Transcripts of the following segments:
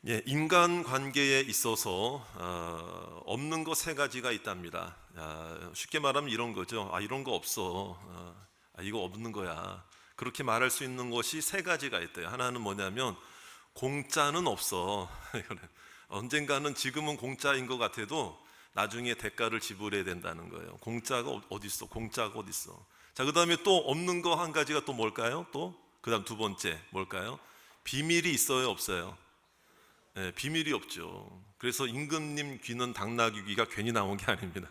예, 인간 관계에 있어서 없는 거 세 가지가 있답니다. 쉽게 말하면 이런 거죠. 이런 거 없어. 이거 없는 거야. 그렇게 말할 수 있는 것이 세 가지가 있대요. 하나는 뭐냐면 공짜는 없어. 언젠가는 지금은 공짜인 것 같아도 나중에 대가를 지불해야 된다는 거예요. 공짜가 어디 있어? 공짜가 어디 있어? 자, 그다음에 또 없는 거 한 가지가 또 뭘까요? 또 그다음 두 번째 뭘까요? 비밀이 있어요, 없어요? 네, 비밀이 없죠. 그래서 임금님 귀는 당나귀 귀가 괜히 나온 게 아닙니다.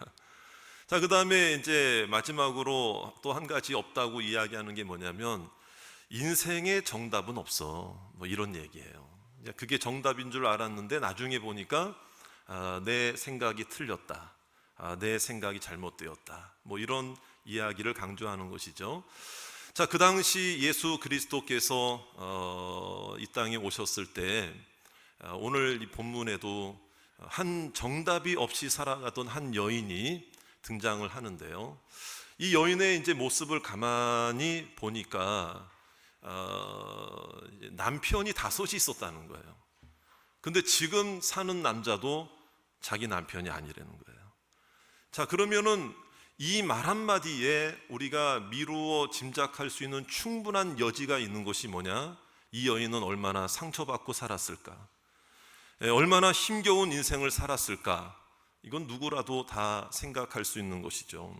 자, 그 다음에 이제 마지막으로 또 한 가지 없다고 이야기하는 게 뭐냐면 인생의 정답은 없어. 뭐 이런 얘기예요. 그게 정답인 줄 알았는데 나중에 보니까 내 생각이 틀렸다. 내 생각이 잘못되었다. 뭐 이런 이야기를 강조하는 것이죠. 자, 그 당시 예수 그리스도께서 이 땅에 오셨을 때 오늘 이 본문에도 한 정답이 없이 살아가던 한 여인이 등장을 하는데요. 이 여인의 이제 모습을 가만히 보니까 남편이 5이 있었다는 거예요. 근데 지금 사는 남자도 자기 남편이 아니라는 거예요. 자, 그러면은 이 말 한마디에 우리가 미루어 짐작할 수 있는 충분한 여지가 있는 것이 뭐냐? 이 여인은 얼마나 상처받고 살았을까? 얼마나 힘겨운 인생을 살았을까? 이건 누구라도 다 생각할 수 있는 것이죠.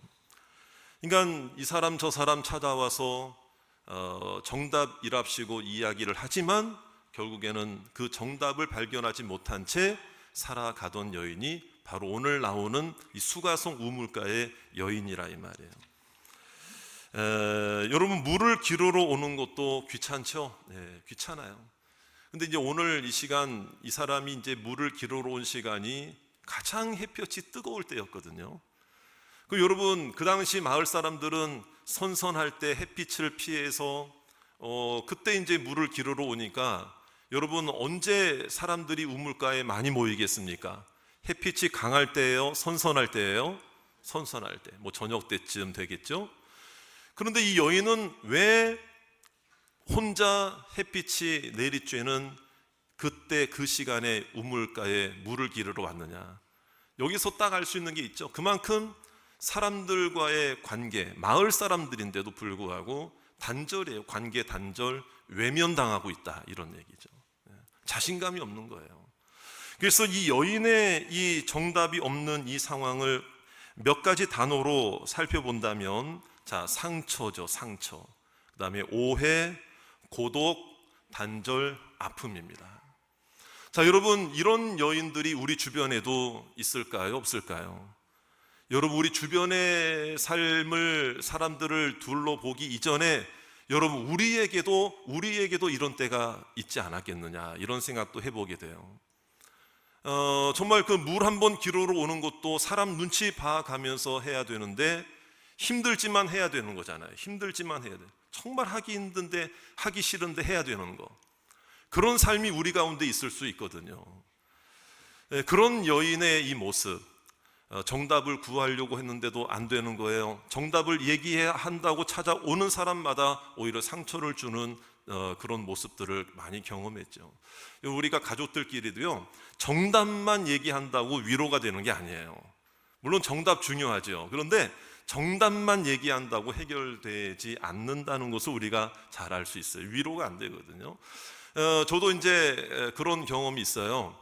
그러니까 이 사람 저 사람 찾아와서 정답이랍시고 이야기를 하지만 결국에는 그 정답을 발견하지 못한 채 살아가던 여인이 바로 오늘 나오는 이 수가성 우물가의 여인이라 이 말이에요. 여러분, 물을 기르러 오는 것도 귀찮죠? 네, 귀찮아요. 근데 이제 오늘 이 시간 이 사람이 이제 물을 기르러 온 시간이 가장 햇볕이 뜨거울 때였거든요. 여러분, 그 당시 마을 사람들은 선선할 때 햇빛을 피해서 그때 이제 물을 기르러 오니까 여러분, 언제 사람들이 우물가에 많이 모이겠습니까? 햇빛이 강할 때예요? 선선할 때예요? 선선할 때, 뭐 저녁 때쯤 되겠죠? 그런데 이 여인은 왜 혼자 햇빛이 내리쬐는 그때 그 시간에 우물가에 물을 기르러 왔느냐? 여기서 딱 알 수 있는 게 있죠. 그만큼 사람들과의 관계, 마을 사람들인데도 불구하고 단절이에요. 관계 단절, 외면당하고 있다, 이런 얘기죠. 자신감이 없는 거예요. 그래서 이 여인의 이 정답이 없는 이 상황을 몇 가지 단어로 살펴본다면, 자, 상처죠, 상처. 그 다음에 오해, 고독, 단절, 아픔입니다. 자, 여러분, 이런 여인들이 우리 주변에도 있을까요? 없을까요? 여러분, 우리 주변의 삶을, 사람들을 둘러보기 이전에 여러분, 우리에게도 이런 때가 있지 않았겠느냐, 이런 생각도 해보게 돼요. 정말 그 물 한 번 기르러 오는 것도 사람 눈치 봐가면서 해야 되는데 힘들지만 해야 되는 거잖아요. 힘들지만 해야 돼요. 정말 하기 힘든데, 하기 싫은데 해야 되는 거. 그런 삶이 우리 가운데 있을 수 있거든요. 그런 여인의 이 모습, 정답을 구하려고 했는데도 안 되는 거예요. 정답을 얘기해야 한다고 찾아오는 사람마다 오히려 상처를 주는 그런 모습들을 많이 경험했죠. 우리가 가족들끼리도요, 정답만 얘기한다고 위로가 되는 게 아니에요. 물론 정답 중요하죠. 그런데 정답만 얘기한다고 해결되지 않는다는 것을 우리가 잘 알 수 있어요. 위로가 안 되거든요. 저도 이제 그런 경험이 있어요.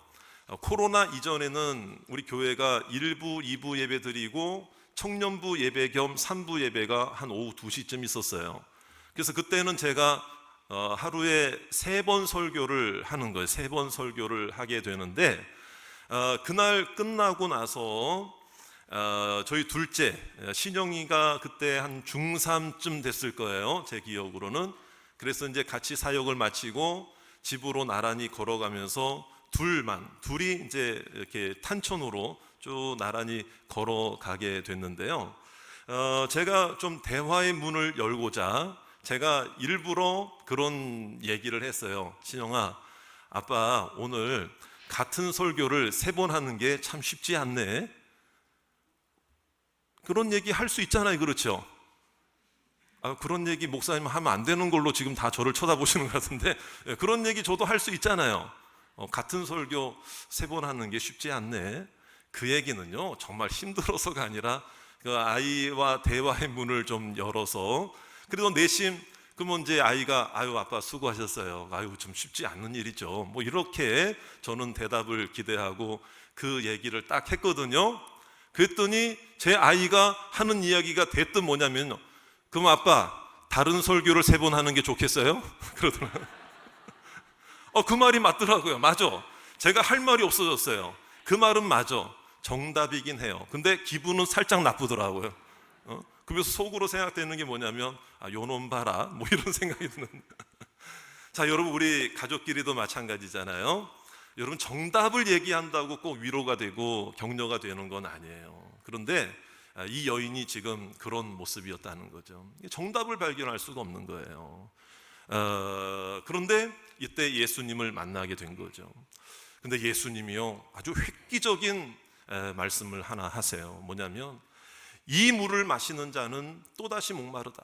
코로나 이전에는 우리 교회가 1부, 2부 예배 드리고 청년부 예배 겸 3부 예배가 한 오후 2시쯤 있었어요. 그래서 그때는 제가 하루에 3번 설교를 하는 거예요. 3번 설교를 하게 되는데 그날 끝나고 나서 저희 둘째 신영이가 그때 한 중3쯤 됐을 거예요, 제 기억으로는. 그래서 이제 같이 사역을 마치고 집으로 나란히 걸어가면서 둘이 이제 이렇게 탄천으로 쭉 나란히 걸어가게 됐는데요. 제가 좀 대화의 문을 열고자 제가 일부러 그런 얘기를 했어요. 신영아, 아빠 오늘 같은 설교를 3번 하는 게 참 쉽지 않네. 그런 얘기 할 수 있잖아요, 그렇죠? 그런 얘기 목사님 하면 안 되는 걸로 지금 다 저를 쳐다보시는 것 같은데, 그런 얘기 저도 할 수 있잖아요. 같은 설교 3번 하는 게 쉽지 않네. 그 얘기는요, 정말 힘들어서가 아니라 그 아이와 대화의 문을 좀 열어서, 그래도 내심 그러면 이제 아이가 아유 아빠 수고하셨어요, 아유 좀 쉽지 않은 일이죠, 뭐 이렇게 저는 대답을 기대하고 그 얘기를 딱 했거든요. 그랬더니 제 아이가 하는 이야기가 대뜸 뭐냐면, 그럼 아빠 다른 설교를 3번 하는 게 좋겠어요? 그러더라고요. 그 말이 맞더라고요. 맞아, 제가 할 말이 없어졌어요. 그 말은 맞아, 정답이긴 해요. 근데 기분은 살짝 나쁘더라고요. 그래서 속으로 생각되는 게 뭐냐면, 요놈 봐라, 뭐 이런 생각이 드는. 자, 여러분, 우리 가족끼리도 마찬가지잖아요. 여러분, 정답을 얘기한다고 꼭 위로가 되고 격려가 되는 건 아니에요. 그런데 이 여인이 지금 그런 모습이었다는 거죠. 정답을 발견할 수가 없는 거예요. 그런데 이때 예수님을 만나게 된 거죠. 근데 예수님이요, 아주 획기적인 말씀을 하나 하세요. 뭐냐면, 이 물을 마시는 자는 또다시 목마르다,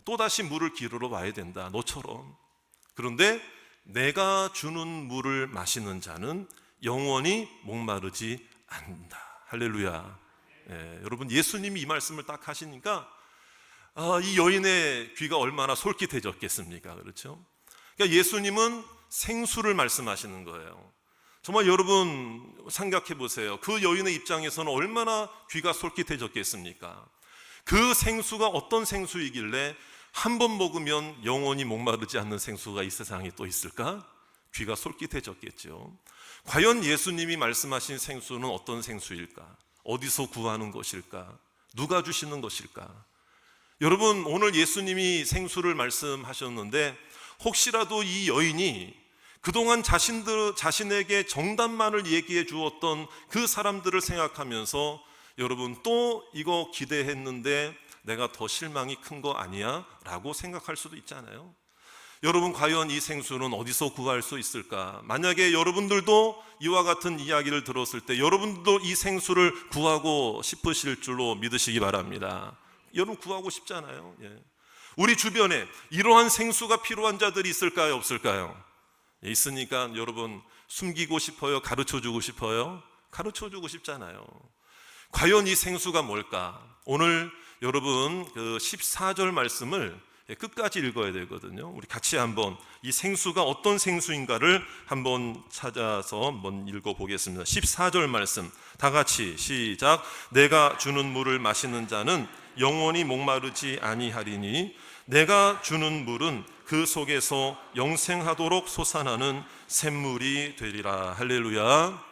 또다시 물을 기르러 와야 된다, 너처럼. 그런데 내가 주는 물을 마시는 자는 영원히 목마르지 않는다. 할렐루야. 여러분, 예수님이 이 말씀을 딱 하시니까 이 여인의 귀가 얼마나 솔깃해졌겠습니까? 그렇죠? 그러니까 예수님은 생수를 말씀하시는 거예요. 정말 여러분 생각해 보세요. 그 여인의 입장에서는 얼마나 귀가 솔깃해졌겠습니까? 그 생수가 어떤 생수이길래 한 번 먹으면 영원히 목마르지 않는 생수가 이 세상에 또 있을까? 귀가 솔깃해졌겠죠. 과연 예수님이 말씀하신 생수는 어떤 생수일까? 어디서 구하는 것일까? 누가 주시는 것일까? 여러분, 오늘 예수님이 생수를 말씀하셨는데, 혹시라도 이 여인이 그동안 자신에게 정답만을 얘기해 주었던 그 사람들을 생각하면서, 여러분 또 이거 기대했는데 내가 더 실망이 큰 거 아니야? 라고 생각할 수도 있잖아요. 여러분, 과연 이 생수는 어디서 구할 수 있을까? 만약에 여러분들도 이와 같은 이야기를 들었을 때 여러분도 이 생수를 구하고 싶으실 줄로 믿으시기 바랍니다. 여러분, 구하고 싶잖아요. 우리 주변에 이러한 생수가 필요한 자들이 있을까요? 없을까요? 있으니까 여러분, 숨기고 싶어요? 가르쳐주고 싶어요? 가르쳐주고 싶잖아요. 과연 이 생수가 뭘까? 오늘 여러분 그 14절 말씀을 끝까지 읽어야 되거든요. 우리 같이 한번 이 생수가 어떤 생수인가를 한번 찾아서 한번 읽어보겠습니다. 14절 말씀 다 같이 시작. 내가 주는 물을 마시는 자는 영원히 목마르지 아니하리니 내가 주는 물은 그 속에서 영생하도록 솟아나는 샘물이 되리라. 할렐루야.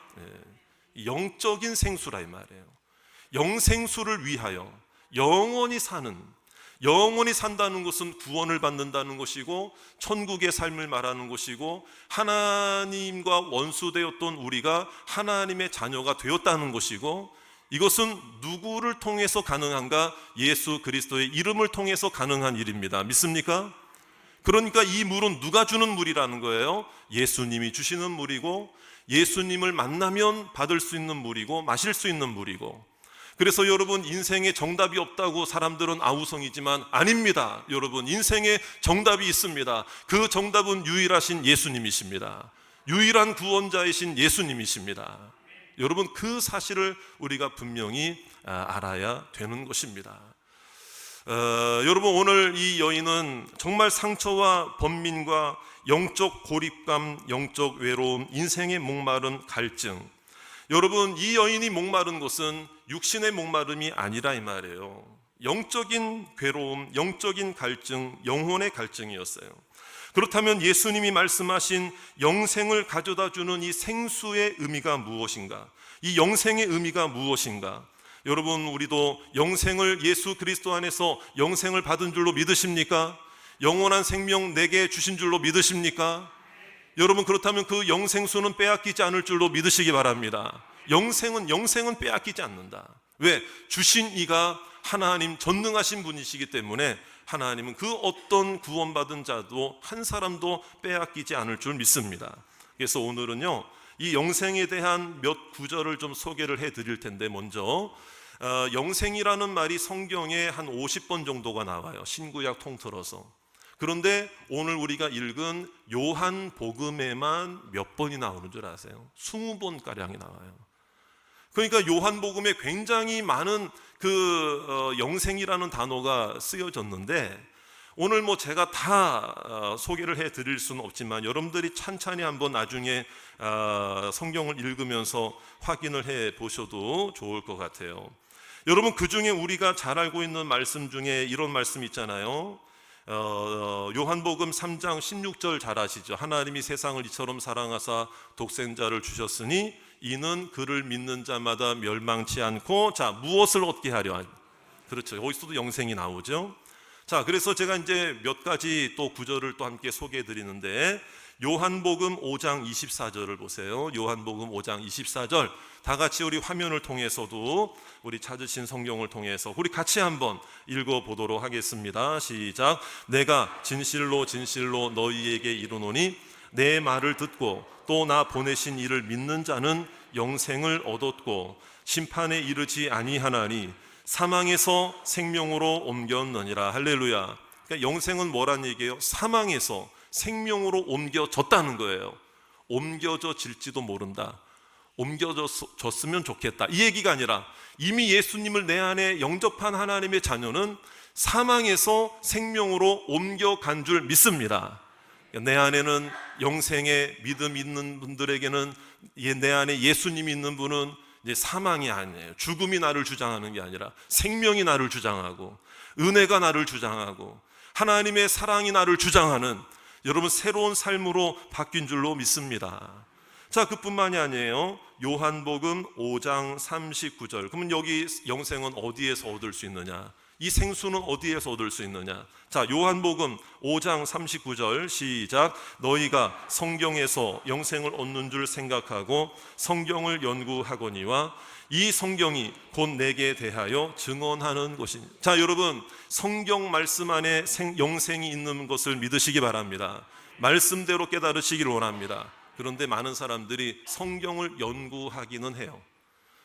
영적인 생수라 이 말이에요. 영생수를 위하여 영원히 산다는 것은 구원을 받는다는 것이고, 천국의 삶을 말하는 것이고, 하나님과 원수되었던 우리가 하나님의 자녀가 되었다는 것이고, 이것은 누구를 통해서 가능한가? 예수 그리스도의 이름을 통해서 가능한 일입니다. 믿습니까? 그러니까 이 물은 누가 주는 물이라는 거예요? 예수님이 주시는 물이고, 예수님을 만나면 받을 수 있는 물이고, 마실 수 있는 물이고. 그래서 여러분, 인생에 정답이 없다고 사람들은 아우성이지만 아닙니다. 여러분, 인생에 정답이 있습니다. 그 정답은 유일하신 예수님이십니다. 유일한 구원자이신 예수님이십니다. 여러분, 그 사실을 우리가 분명히 알아야 되는 것입니다. 여러분, 오늘 이 여인은 정말 상처와 번민과 영적 고립감, 영적 외로움, 인생의 목마른 갈증. 여러분, 이 여인이 목마른 것은 육신의 목마름이 아니라 이 말이에요. 영적인 괴로움, 영적인 갈증, 영혼의 갈증이었어요. 그렇다면 예수님이 말씀하신 영생을 가져다 주는 이 생수의 의미가 무엇인가? 이 영생의 의미가 무엇인가? 여러분, 우리도 영생을 예수 그리스도 안에서 영생을 받은 줄로 믿으십니까? 영원한 생명 내게 주신 줄로 믿으십니까? 여러분, 그렇다면 그 영생수는 빼앗기지 않을 줄로 믿으시기 바랍니다. 영생은 빼앗기지 않는다. 왜? 주신 이가 하나님 전능하신 분이시기 때문에 하나님은 그 어떤 구원받은 자도 한 사람도 빼앗기지 않을 줄 믿습니다. 그래서 오늘은요, 이 영생에 대한 몇 구절을 좀 소개를 해드릴 텐데, 먼저 영생이라는 말이 성경에 한 50번 정도가 나와요. 신구약 통틀어서. 그런데 오늘 우리가 읽은 요한복음에만 몇 번이 나오는 줄 아세요? 20번가량이 나와요. 그러니까 요한복음에 굉장히 많은 영생이라는 단어가 쓰여졌는데, 오늘 제가 다 소개를 해드릴 수는 없지만 여러분들이 찬찬히 한번 나중에 성경을 읽으면서 확인을 해 보셔도 좋을 것 같아요. 여러분, 그 중에 우리가 잘 알고 있는 말씀 중에 이런 말씀 있잖아요. 요한복음 3장 16절 잘 아시죠? 하나님이 세상을 이처럼 사랑하사 독생자를 주셨으니 이는 그를 믿는 자마다 멸망치 않고, 자, 무엇을 얻게 하려? 그렇죠. 여기서도 영생이 나오죠. 자, 그래서 제가 이제 몇 가지 또 구절을 또 함께 소개해 드리는데, 요한복음 5장 24절을 보세요. 요한복음 5장 24절, 다 같이 우리 화면을 통해서도 우리 찾으신 성경을 통해서 우리 같이 한번 읽어보도록 하겠습니다. 시작. 내가 진실로 진실로 너희에게 이르노니 내 말을 듣고 또 나 보내신 이를 믿는 자는 영생을 얻었고 심판에 이르지 아니하나니 사망에서 생명으로 옮겼느니라. 할렐루야. 그러니까 영생은 뭐란 얘기예요? 사망에서 생명으로 옮겨졌다는 거예요. 옮겨져질지도 모른다, 옮겨졌으면 좋겠다, 이 얘기가 아니라 이미 예수님을 내 안에 영접한 하나님의 자녀는 사망에서 생명으로 옮겨간 줄 믿습니다. 내 안에는 영생의 믿음 있는 분들에게는, 내 안에 예수님이 있는 분은 이제 사망이 아니에요. 죽음이 나를 주장하는 게 아니라 생명이 나를 주장하고 은혜가 나를 주장하고 하나님의 사랑이 나를 주장하는, 여러분, 새로운 삶으로 바뀐 줄로 믿습니다. 자, 그뿐만이 아니에요. 요한복음 5장 39절. 그러면 여기 영생은 어디에서 얻을 수 있느냐? 이 생수는 어디에서 얻을 수 있느냐? 자, 요한복음 5장 39절 시작. 너희가 성경에서 영생을 얻는 줄 생각하고 성경을 연구하거니와 이 성경이 곧 내게 대하여 증언하는 것이니. 자, 여러분, 성경 말씀 안에 영생이 있는 것을 믿으시기 바랍니다. 말씀대로 깨달으시기를 원합니다. 그런데 많은 사람들이 성경을 연구하기는 해요.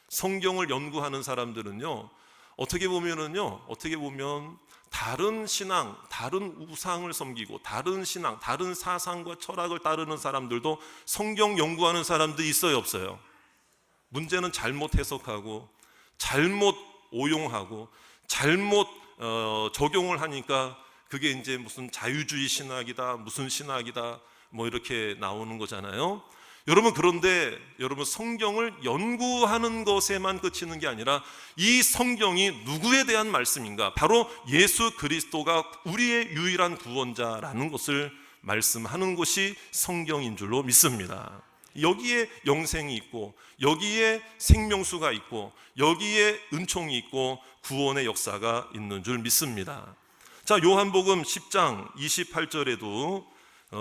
성경을 연구하는 사람들은요, 어떻게 보면 다른 신앙, 다른 우상을 섬기고 다른 신앙, 다른 사상과 철학을 따르는 사람들도 성경 연구하는 사람들이 있어요, 없어요? 문제는 잘못 해석하고 잘못 오용하고 잘못 적용을 하니까 그게 이제 무슨 자유주의 신학이다, 무슨 신학이다, 이렇게 나오는 거잖아요. 여러분, 그런데 여러분, 성경을 연구하는 것에만 그치는 게 아니라 이 성경이 누구에 대한 말씀인가? 바로 예수 그리스도가 우리의 유일한 구원자라는 것을 말씀하는 것이 성경인 줄로 믿습니다. 여기에 영생이 있고 여기에 생명수가 있고 여기에 은총이 있고 구원의 역사가 있는 줄 믿습니다. 자, 요한복음 10장 28절에도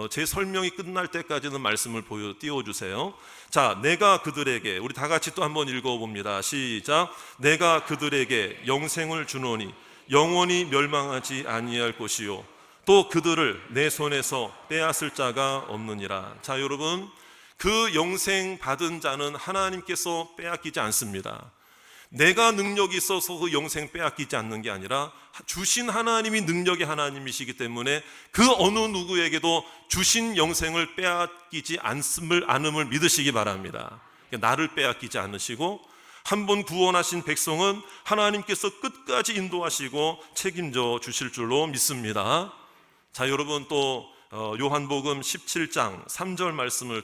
제 설명이 끝날 때까지는 말씀을 띄워주세요. 자, 내가 그들에게, 우리 다 같이 또 한번 읽어봅니다. 시작. 내가 그들에게 영생을 주노니 영원히 멸망하지 아니할 것이요 또 그들을 내 손에서 빼앗을 자가 없느니라. 자, 여러분, 그 영생 받은 자는 하나님께서 빼앗기지 않습니다. 내가 능력이 있어서 그 영생 빼앗기지 않는 게 아니라 주신 하나님이 능력의 하나님이시기 때문에 그 어느 누구에게도 주신 영생을 빼앗기지 않음을 믿으시기 바랍니다. 나를 빼앗기지 않으시고 한 번 구원하신 백성은 하나님께서 끝까지 인도하시고 책임져 주실 줄로 믿습니다. 자, 여러분, 또 요한복음 17장 3절 말씀을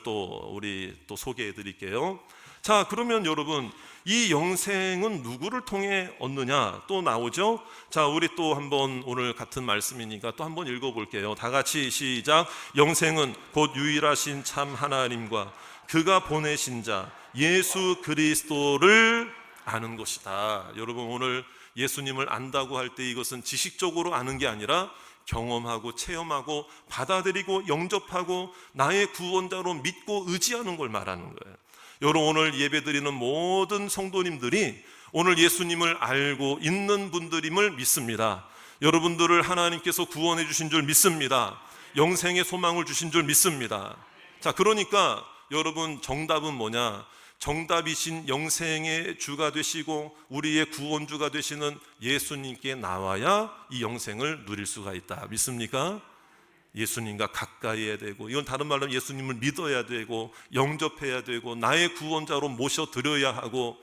우리 소개해 드릴게요. 자, 그러면 여러분, 이 영생은 누구를 통해 얻느냐 또 나오죠. 자, 우리 또 한번 오늘 같은 말씀이니까 또 한번 읽어볼게요. 다 같이 시작. 영생은 곧 유일하신 참 하나님과 그가 보내신 자 예수 그리스도를 아는 것이다. 여러분, 오늘 예수님을 안다고 할 때 이것은 지식적으로 아는 게 아니라 경험하고 체험하고 받아들이고 영접하고 나의 구원자로 믿고 의지하는 걸 말하는 거예요. 여러분, 오늘 예배드리는 모든 성도님들이 오늘 예수님을 알고 있는 분들임을 믿습니다. 여러분들을 하나님께서 구원해 주신 줄 믿습니다. 영생의 소망을 주신 줄 믿습니다. 자, 그러니까 여러분, 정답은 뭐냐? 정답이신 영생의 주가 되시고 우리의 구원주가 되시는 예수님께 나와야 이 영생을 누릴 수가 있다. 믿습니까? 예수님과 가까이 해야 되고, 이건 다른 말로 예수님을 믿어야 되고 영접해야 되고 나의 구원자로 모셔드려야 하고,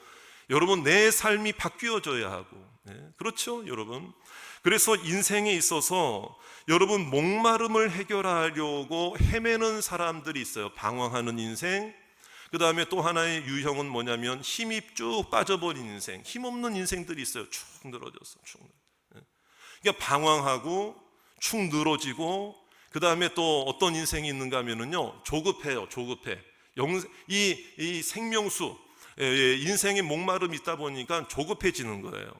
여러분 내 삶이 바뀌어져야 하고, 그렇죠 여러분? 그래서 인생에 있어서 여러분 목마름을 해결하려고 헤매는 사람들이 있어요. 방황하는 인생. 그 다음에 또 하나의 유형은 뭐냐면 힘이 쭉 빠져버린 인생, 힘없는 인생들이 있어요. 축 늘어져서 축. 그러니까 방황하고 축 늘어지고, 그 다음에 또 어떤 인생이 있는가 하면은요, 조급해요. 조급해. 이 생명수, 인생의 목마름이 있다 보니까 조급해지는 거예요.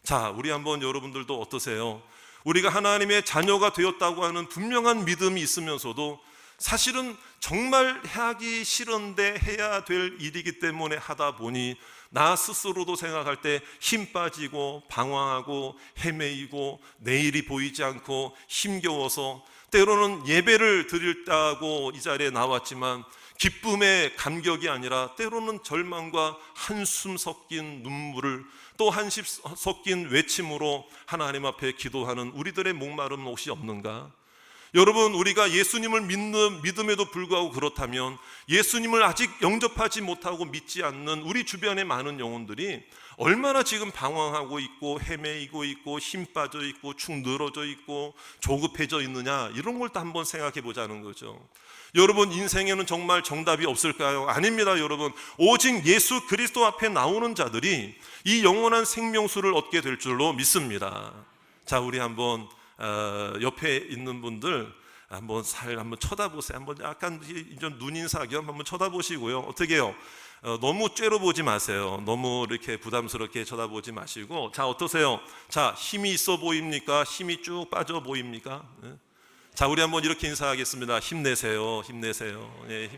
자, 우리 한번 여러분들도 어떠세요? 우리가 하나님의 자녀가 되었다고 하는 분명한 믿음이 있으면서도 사실은 정말 하기 싫은데 해야 될 일이기 때문에 하다 보니 나 스스로도 생각할 때 힘 빠지고 방황하고 헤매이고 내일이 보이지 않고 힘겨워서 때로는 예배를 드렸다고 이 자리에 나왔지만 기쁨의 감격이 아니라 때로는 절망과 한숨 섞인 눈물을, 또 한심 섞인 외침으로 하나님 앞에 기도하는 우리들의 목마름은 혹시 없는가? 여러분, 우리가 예수님을 믿는 믿음에도 불구하고 그렇다면 예수님을 아직 영접하지 못하고 믿지 않는 우리 주변의 많은 영혼들이 얼마나 지금 방황하고 있고 헤매이고 있고 힘 빠져 있고 축 늘어져 있고 조급해져 있느냐, 이런 걸 또 한번 생각해 보자는 거죠. 여러분, 인생에는 정말 정답이 없을까요? 아닙니다. 여러분, 오직 예수 그리스도 앞에 나오는 자들이 이 영원한 생명수를 얻게 될 줄로 믿습니다. 자, 우리 한번 옆에 있는 분들 한번 쳐다보세요. 한번 약간 좀 눈인사 겸 한번 쳐다보시고요. 어떻게 해요? 너무 쬐러 보지 마세요. 너무 이렇게 부담스럽게 쳐다보지 마시고, 자, 어떠세요? 자, 힘이 있어 보입니까? 힘이 쭉 빠져 보입니까? 자, 우리 한번 이렇게 인사하겠습니다. 힘내세요. 힘내세요. 예,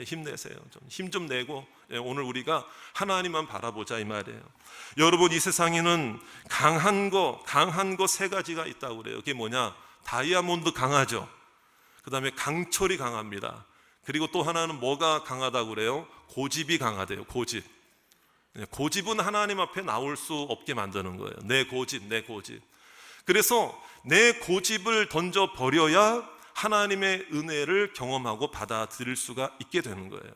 힘내세요. 힘 좀 내고, 오늘 우리가 하나님만 바라보자, 이 말이에요. 여러분, 이 세상에는 강한 거 세 가지가 있다고 그래요. 그게 뭐냐? 다이아몬드 강하죠. 그 다음에 강철이 강합니다. 그리고 또 하나는 뭐가 강하다고 그래요? 고집이 강하대요. 고집은 하나님 앞에 나올 수 없게 만드는 거예요. 내 고집. 그래서 내 고집을 던져 버려야 하나님의 은혜를 경험하고 받아들일 수가 있게 되는 거예요.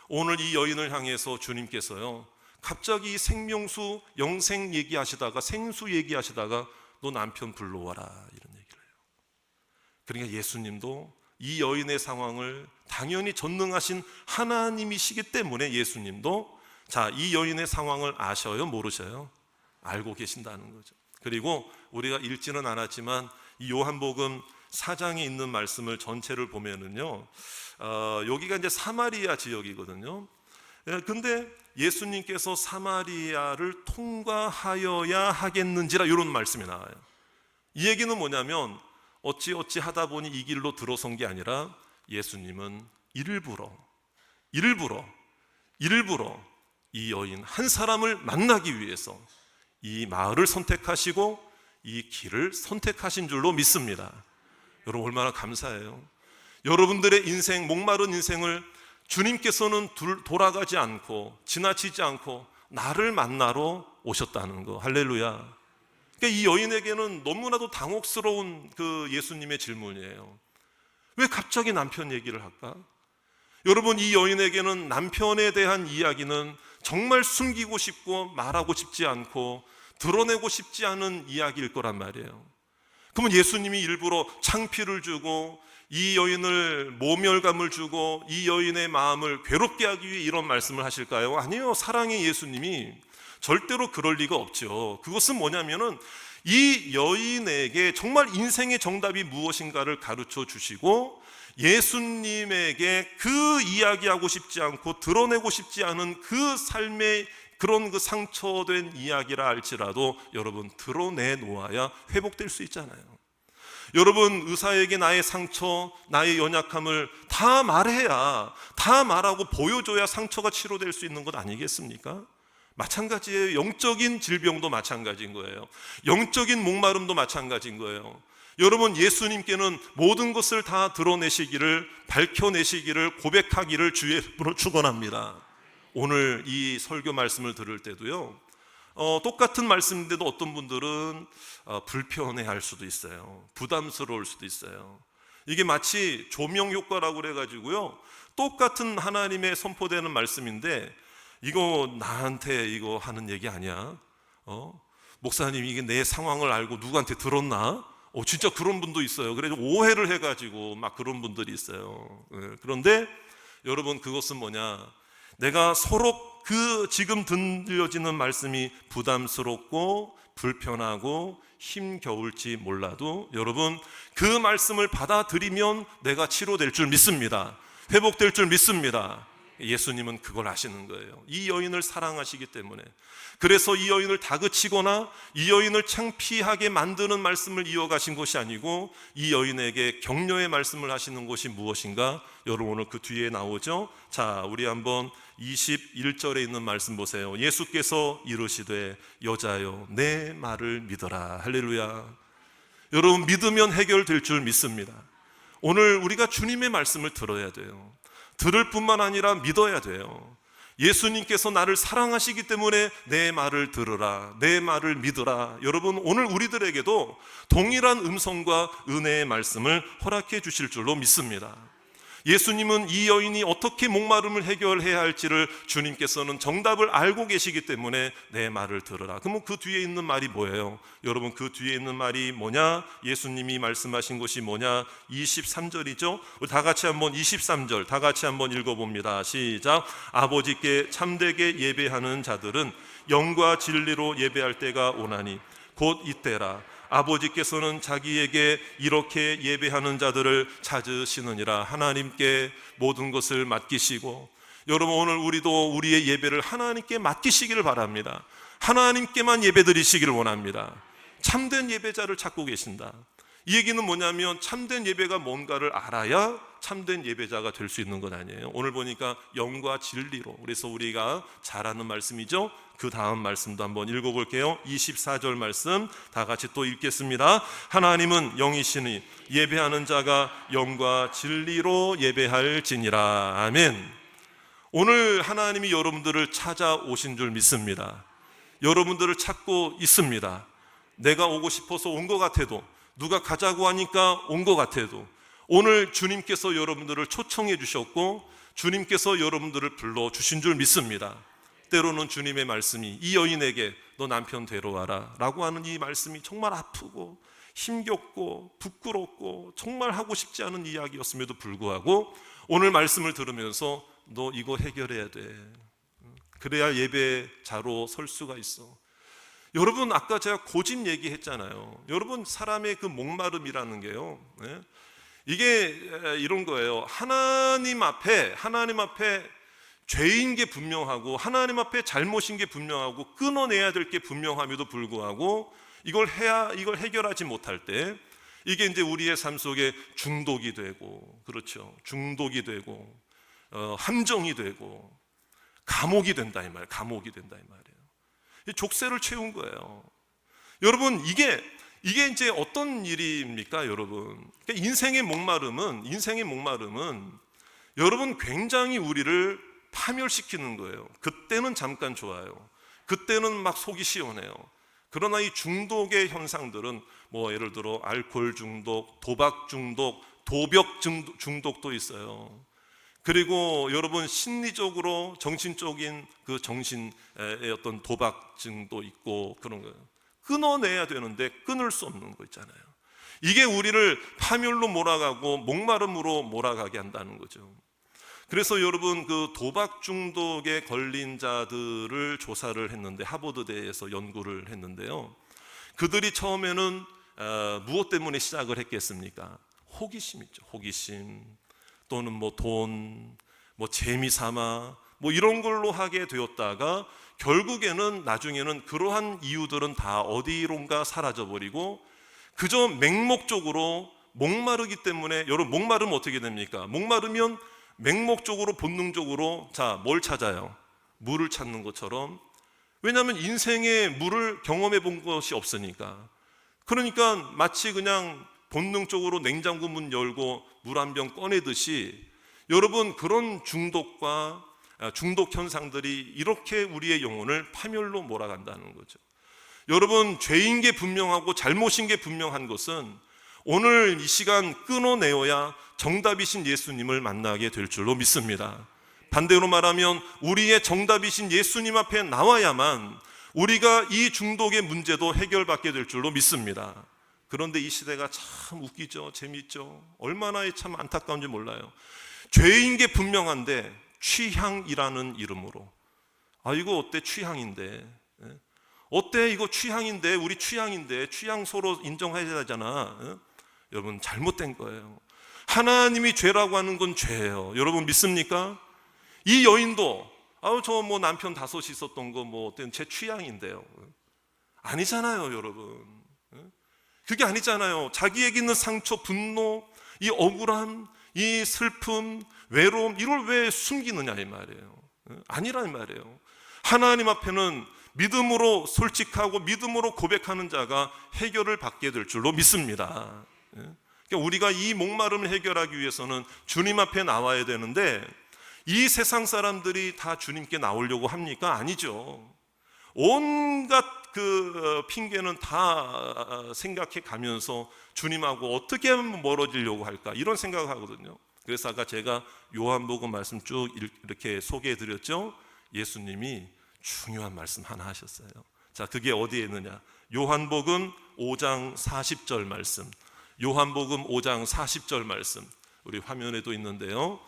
오늘 이 여인을 향해서 주님께서요, 갑자기 생명수, 영생 얘기하시다가 생수 얘기하시다가 너 남편 불러와라, 이런 얘기를 해요. 그러니까 예수님도 이 여인의 상황을 당연히 전능하신 하나님이시기 때문에 예수님도 자, 이 여인의 상황을 아셔요? 모르셔요? 알고 계신다는 거죠. 그리고 우리가 읽지는 않았지만 이 요한복음 4장에 있는 말씀을 전체를 보면은요, 여기가 이제 사마리아 지역이거든요. 근데 예수님께서 사마리아를 통과하여야 하겠는지라, 이런 말씀이 나와요. 이 얘기는 뭐냐면 어찌 하다 보니 이 길로 들어선 게 아니라 예수님은 일부러 이 여인 한 사람을 만나기 위해서 이 마을을 선택하시고 이 길을 선택하신 줄로 믿습니다. 여러분, 얼마나 감사해요. 여러분들의 인생, 목마른 인생을 주님께서는 돌아가지 않고 지나치지 않고 나를 만나러 오셨다는 거. 할렐루야. 그러니까 이 여인에게는 너무나도 당혹스러운 그 예수님의 질문이에요. 왜 갑자기 남편 얘기를 할까? 여러분, 이 여인에게는 남편에 대한 이야기는 정말 숨기고 싶고 말하고 싶지 않고 드러내고 싶지 않은 이야기일 거란 말이에요. 그러면 예수님이 일부러 창피를 주고 이 여인을 모멸감을 주고 이 여인의 마음을 괴롭게 하기 위해 이런 말씀을 하실까요? 아니요. 사랑의 예수님이 절대로 그럴 리가 없죠. 그것은 뭐냐면은 이 여인에게 정말 인생의 정답이 무엇인가를 가르쳐 주시고 예수님에게 그 이야기하고 싶지 않고 드러내고 싶지 않은 그 삶의 그런 그 상처된 이야기라 할지라도 여러분 드러내 놓아야 회복될 수 있잖아요. 여러분, 의사에게 나의 상처, 나의 연약함을 다 말해야, 다 말하고 보여줘야 상처가 치료될 수 있는 것 아니겠습니까? 마찬가지예요. 영적인 질병도 마찬가지인 거예요. 영적인 목마름도 마찬가지인 거예요. 여러분, 예수님께는 모든 것을 다 드러내시기를, 밝혀내시기를, 고백하기를 주의 이름으로 축원합니다. 오늘 이 설교 말씀을 들을 때도요, 똑같은 말씀인데도 어떤 분들은 불편해할 수도 있어요. 부담스러울 수도 있어요. 이게 마치 조명 효과라고 그래가지고요, 똑같은 하나님의 선포되는 말씀인데 이거 나한테 이거 하는 얘기 아니야? 목사님 이게 내 상황을 알고 누구한테 들었나? 진짜 그런 분도 있어요. 그래서 오해를 해가지고 막 그런 분들이 있어요. 그런데 여러분, 그것은 뭐냐? 내가 서로 그 지금 들려지는 말씀이 부담스럽고 불편하고 힘겨울지 몰라도 여러분, 그 말씀을 받아들이면 내가 치료될 줄 믿습니다. 회복될 줄 믿습니다. 예수님은 그걸 아시는 거예요. 이 여인을 사랑하시기 때문에. 그래서 이 여인을 다그치거나 이 여인을 창피하게 만드는 말씀을 이어가신 것이 아니고 이 여인에게 격려의 말씀을 하시는 것이 무엇인가? 여러분, 오늘 그 뒤에 나오죠. 자, 우리 한번 21절에 있는 말씀 보세요. 예수께서 이르시되 여자여 내 말을 믿어라. 할렐루야. 여러분, 믿으면 해결될 줄 믿습니다. 오늘 우리가 주님의 말씀을 들어야 돼요. 들을 뿐만 아니라 믿어야 돼요. 예수님께서 나를 사랑하시기 때문에 내 말을 들으라, 내 말을 믿으라. 여러분, 오늘 우리들에게도 동일한 음성과 은혜의 말씀을 허락해 주실 줄로 믿습니다. 예수님은 이 여인이 어떻게 목마름을 해결해야 할지를 주님께서는 정답을 알고 계시기 때문에 내 말을 들으라. 그러면 그 뒤에 있는 말이 뭐예요? 여러분, 그 뒤에 있는 말이 뭐냐? 예수님이 말씀하신 것이 뭐냐? 23절이죠. 우리 다 같이 한번 23절 다 같이 한번 읽어봅니다. 시작. 아버지께 참되게 예배하는 자들은 영과 진리로 예배할 때가 오나니 곧 이때라. 아버지께서는 자기에게 이렇게 예배하는 자들을 찾으시느니라. 하나님께 모든 것을 맡기시고, 여러분, 오늘 우리도 우리의 예배를 하나님께 맡기시기를 바랍니다. 하나님께만 예배드리시기를 원합니다. 참된 예배자를 찾고 계신다. 이 얘기는 뭐냐면 참된 예배가 뭔가를 알아야 참된 예배자가 될 수 있는 것 아니에요. 오늘 보니까 영과 진리로, 그래서 우리가 잘 아는 말씀이죠. 그 다음 말씀도 한번 읽어볼게요. 24절 말씀 다 같이 또 읽겠습니다. 하나님은 영이시니 예배하는 자가 영과 진리로 예배할지니라. 아멘. 오늘 하나님이 여러분들을 찾아오신 줄 믿습니다. 여러분들을 찾고 있습니다. 내가 오고 싶어서 온 것 같아도, 누가 가자고 하니까 온 것 같아도, 오늘 주님께서 여러분들을 초청해 주셨고 주님께서 여러분들을 불러주신 줄 믿습니다. 때로는 주님의 말씀이 이 여인에게 너 남편 데려와라 라고 하는 이 말씀이 정말 아프고 힘겹고 부끄럽고 정말 하고 싶지 않은 이야기였음에도 불구하고 오늘 말씀을 들으면서 너 이거 해결해야 돼. 그래야 예배자로 설 수가 있어. 여러분, 아까 제가 고집 얘기했잖아요. 여러분, 사람의 그 목마름이라는 게요, 이게 이런 거예요. 하나님 앞에 죄인 게 분명하고 하나님 앞에 잘못인 게 분명하고 끊어내야 될 게 분명함에도 불구하고 이걸 해결하지 못할 때 이게 이제 우리의 삶 속에 중독이 되고, 그렇죠, 중독이 되고 함정이 되고 감옥이 된다 이 말이에요. 감옥이 된다 이 말이에요. 족쇄를 채운 거예요. 여러분, 이게 이제 어떤 일입니까, 여러분? 그러니까 인생의 목마름은 여러분 굉장히 우리를 파멸시키는 거예요. 그때는 잠깐 좋아요. 그때는 막 속이 시원해요. 그러나 이 중독의 현상들은 뭐 예를 들어 알코올 중독, 도박 중독, 도벽 중독도 있어요. 그리고 여러분, 심리적으로 정신적인 그 정신의 어떤 도박증도 있고 그런 거예요. 끊어내야 되는데 끊을 수 없는 거 있잖아요. 이게 우리를 파멸로 몰아가고 목마름으로 몰아가게 한다는 거죠. 그래서 여러분, 그 도박 중독에 걸린 자들을 조사를 했는데, 하버드대에서 연구를 했는데요, 그들이 처음에는 무엇 때문에 시작을 했겠습니까? 호기심 있죠. 호기심 또는 뭐 돈, 뭐 재미삼아 뭐 이런 걸로 하게 되었다가 결국에는 나중에는 그러한 이유들은 다 어디론가 사라져버리고 그저 맹목적으로 목마르기 때문에, 여러분, 목마르면 어떻게 됩니까? 목마르면 맹목적으로 본능적으로 뭘 찾아요? 물을 찾는 것처럼. 왜냐하면 인생에 물을 경험해 본 것이 없으니까. 그러니까 마치 그냥 본능적으로 냉장고 문 열고 물 한 병 꺼내듯이 여러분, 그런 중독과 중독 현상들이 이렇게 우리의 영혼을 파멸로 몰아간다는 거죠. 여러분, 죄인 게 분명하고 잘못인 게 분명한 것은 오늘 이 시간 끊어내어야 정답이신 예수님을 만나게 될 줄로 믿습니다. 반대로 말하면 우리의 정답이신 예수님 앞에 나와야만 우리가 이 중독의 문제도 해결받게 될 줄로 믿습니다. 그런데 이 시대가 참 웃기죠. 재미있죠. 얼마나 참 안타까운지 몰라요. 죄인 게 분명한데 취향이라는 이름으로, 이거 어때? 취향인데, 어때? 이거 취향인데, 우리 취향인데, 취향 서로 인정해야 되잖아. 여러분, 잘못된 거예요. 하나님이 죄라고 하는 건 죄예요. 여러분 믿습니까? 이 여인도 저 뭐 남편 5이 있었던 거 뭐 어떤 제 취향인데요. 아니잖아요, 여러분. 그게 아니잖아요. 자기에게 있는 상처, 분노, 이 억울함, 이 슬픔, 외로움, 이걸 왜 숨기느냐 이 말이에요. 아니란 말이에요. 하나님 앞에는 믿음으로 솔직하고 믿음으로 고백하는 자가 해결을 받게 될 줄로 믿습니다. 그러니까 우리가 이 목마름을 해결하기 위해서는 주님 앞에 나와야 되는데, 이 세상 사람들이 다 주님께 나오려고 합니까? 아니죠. 온갖 핑계는 다 생각해 가면서 주님하고 어떻게 하면 멀어지려고 할까, 이런 생각을 하거든요. 그래서 아까 제가 요한복음 말씀 쭉 이렇게 소개해 드렸죠. 예수님이 중요한 말씀 하나 하셨어요. 자, 그게 어디에 있느냐? 요한복음 5장 40절 말씀. 요한복음 5장 40절 말씀, 우리 화면에도 있는데요.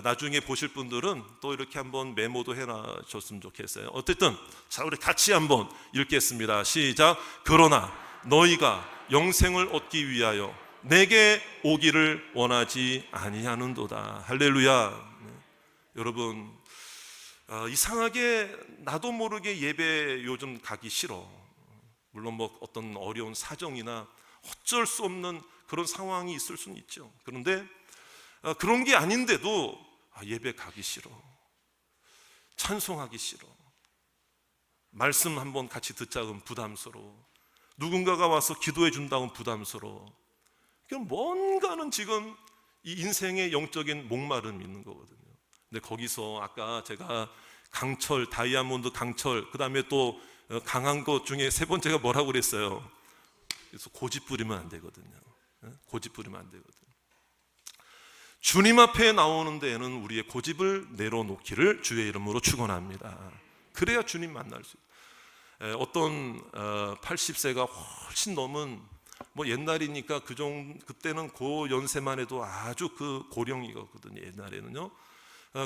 나중에 보실 분들은 또 이렇게 한번 메모도 해놔줬으면 좋겠어요. 어쨌든 자, 우리 같이 한번 읽겠습니다. 시작. 그러나 너희가 영생을 얻기 위하여 내게 오기를 원하지 아니하는도다. 할렐루야. 여러분, 이상하게 나도 모르게 예배 요즘 가기 싫어. 물론 뭐 어떤 어려운 사정이나 어쩔 수 없는 그런 상황이 있을 수는 있죠. 그런데 그런 게 아닌데도 예배 가기 싫어, 찬송하기 싫어, 말씀 한번 같이 듣자면 부담스러워, 누군가가 와서 기도해 준다면 부담스러워. 뭔가는 지금 이 인생의 영적인 목마름이 있는 거거든요. 근데 거기서 아까 제가 강철, 다이아몬드 강철, 그 다음에 또 강한 것 중에 세 번째가 뭐라고 그랬어요? 그래서 고집 부리면 안 되거든요. 고집 부리면 안 되거든요. 주님 앞에 나오는 데에는 우리의 고집을 내려놓기를 주의 이름으로 축원합니다. 그래야 주님 만날 수 있어요. 어떤 80세가 훨씬 넘은, 뭐 옛날이니까 그때는 그 연세만 해도 아주 고령이거든요. 옛날에는요.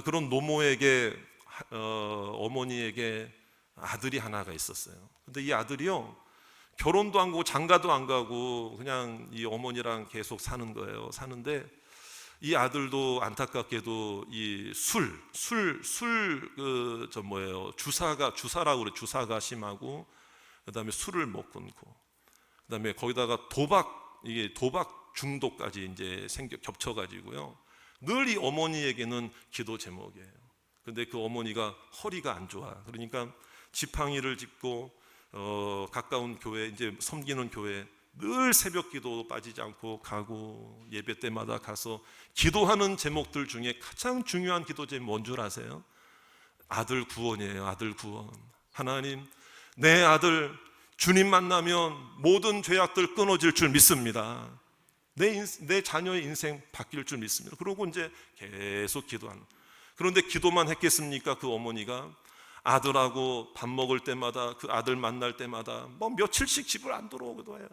그런 노모에게, 어머니에게 아들이 하나가 있었어요. 근데 이 아들이요, 결혼도 안 가고 장가도 안 가고 그냥 이 어머니랑 계속 사는 거예요. 사는데 이 아들도 안타깝게도 이 주사라고 그래. 주사가 심하고, 그다음에 술을 못 끊고, 그다음에 거기다가 도박 중독까지 이제 겹쳐가지고요. 늘 이 어머니에게는 기도 제목이에요. 근데 그 어머니가 허리가 안 좋아. 그러니까 지팡이를 짚고 가까운 교회, 이제 섬기는 교회 늘 새벽 기도 빠지지 않고 가고, 예배 때마다 가서 기도하는 제목들 중에 가장 중요한 기도 제목 뭔 줄 아세요? 아들 구원이에요. 아들 구원. 하나님, 내 아들 주님 만나면 모든 죄악들 끊어질 줄 믿습니다. 내 자녀의 인생 바뀔 줄 믿습니다. 그러고 이제 계속 기도하는. 그런데 기도만 했겠습니까? 그 어머니가 아들하고 밥 먹을 때마다, 그 아들 만날 때마다 뭐 며칠씩 집을 안 들어오기도 해요.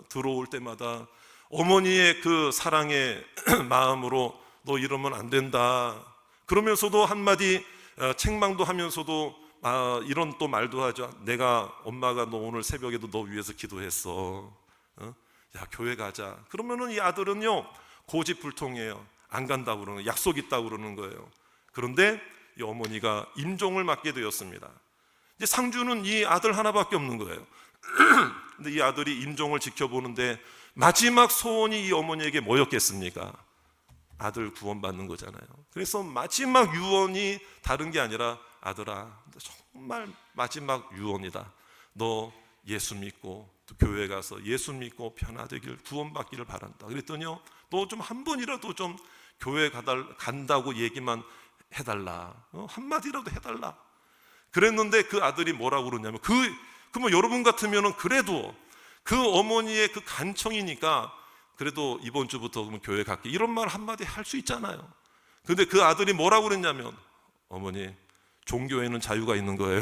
들어올 때마다 어머니의 그 사랑의 마음으로 너 이러면 안 된다 그러면서도 한마디 책망도 하면서도 이런 또 말도 하죠. 엄마가 너 오늘 새벽에도 너 위해서 기도했어. 야, 교회 가자. 그러면은 이 아들은요, 고집불통이에요. 안 간다고 그러는, 약속 있다고 그러는 거예요. 그런데 이 어머니가 임종을 맡게 되었습니다. 이제 상주는 이 아들 하나밖에 없는 거예요. 근데 이 아들이 임종을 지켜보는데 마지막 소원이 이 어머니에게 뭐였겠습니까? 아들 구원받는 거잖아요. 그래서 마지막 유언이 다른 게 아니라, 아들아, 정말 마지막 유언이다. 너 예수 믿고 또 교회 가서 예수 믿고 변화되길, 구원받기를 바란다. 그랬더니요, 너 좀 한 번이라도 좀 교회 간다고 얘기만 해달라. 한마디라도 해달라. 그랬는데 그 아들이 뭐라고 그러냐면 뭐 여러분 같으면은 그래도 그 어머니의 그 간청이니까 그래도 이번 주부터 그러면 교회 갈게, 이런 말 한마디 할 수 있잖아요. 근데 그 아들이 뭐라고 그랬냐면, 어머니, 종교에는 자유가 있는 거예요.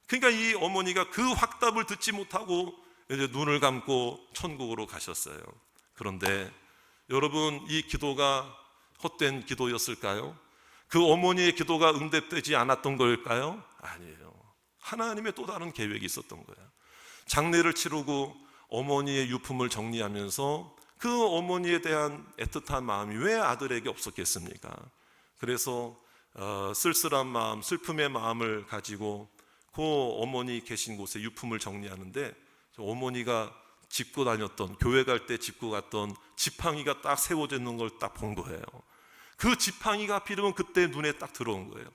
그러니까 이 어머니가 그 확답을 듣지 못하고 이제 눈을 감고 천국으로 가셨어요. 그런데 여러분, 이 기도가 헛된 기도였을까요? 그 어머니의 기도가 응답되지 않았던 걸까요? 아니에요. 하나님의 또 다른 계획이 있었던 거예요. 장례를 치르고 어머니의 유품을 정리하면서 그 어머니에 대한 애틋한 마음이 왜 아들에게 없었겠습니까? 그래서 쓸쓸한 마음, 슬픔의 마음을 가지고 그 어머니 계신 곳에 유품을 정리하는데, 어머니가 짚고 다녔던, 교회 갈 때 짚고 갔던 지팡이가 딱 세워져 있는 걸 딱 본 거예요. 그 지팡이가 하필이면 그때 눈에 딱 들어온 거예요.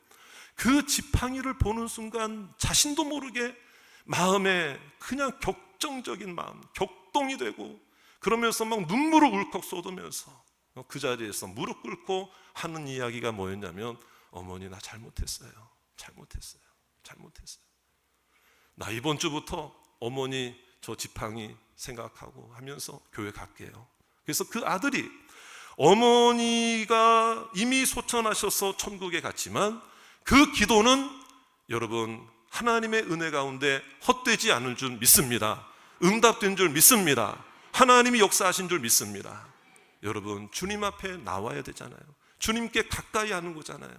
그 지팡이를 보는 순간 자신도 모르게 마음에 그냥 격정적인 마음, 격동이 되고, 그러면서 막 눈물을 울컥 쏟으면서 그 자리에서 무릎 꿇고 하는 이야기가 뭐였냐면, 어머니, 나 잘못했어요. 나 이번 주부터 어머니 저 지팡이 생각하고 하면서 교회 갈게요. 그래서 그 아들이, 어머니가 이미 소천하셔서 천국에 갔지만 그 기도는 여러분 하나님의 은혜 가운데 헛되지 않은 줄 믿습니다. 응답된 줄 믿습니다. 하나님이 역사하신 줄 믿습니다. 여러분, 주님 앞에 나와야 되잖아요. 주님께 가까이 하는 거잖아요.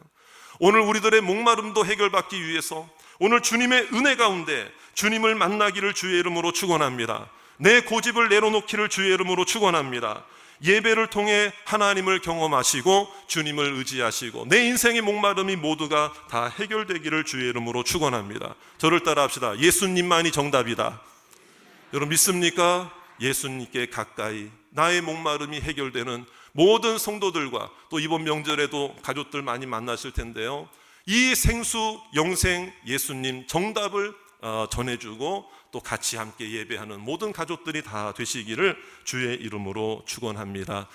오늘 우리들의 목마름도 해결받기 위해서 오늘 주님의 은혜 가운데 주님을 만나기를 주의 이름으로 축원합니다. 내 고집을 내려놓기를 주의 이름으로 축원합니다. 예배를 통해 하나님을 경험하시고 주님을 의지하시고 내 인생의 목마름이 모두가 다 해결되기를 주의 이름으로 축원합니다. 저를 따라 합시다. 예수님만이 정답이다. 여러분 믿습니까? 예수님께 가까이 나의 목마름이 해결되는 모든 성도들과, 또 이번 명절에도 가족들 많이 만나실 텐데요, 이 생수 영생 예수님 정답을 전해주고 또 같이 함께 예배하는 모든 가족들이 다 되시기를 주의 이름으로 축원합니다.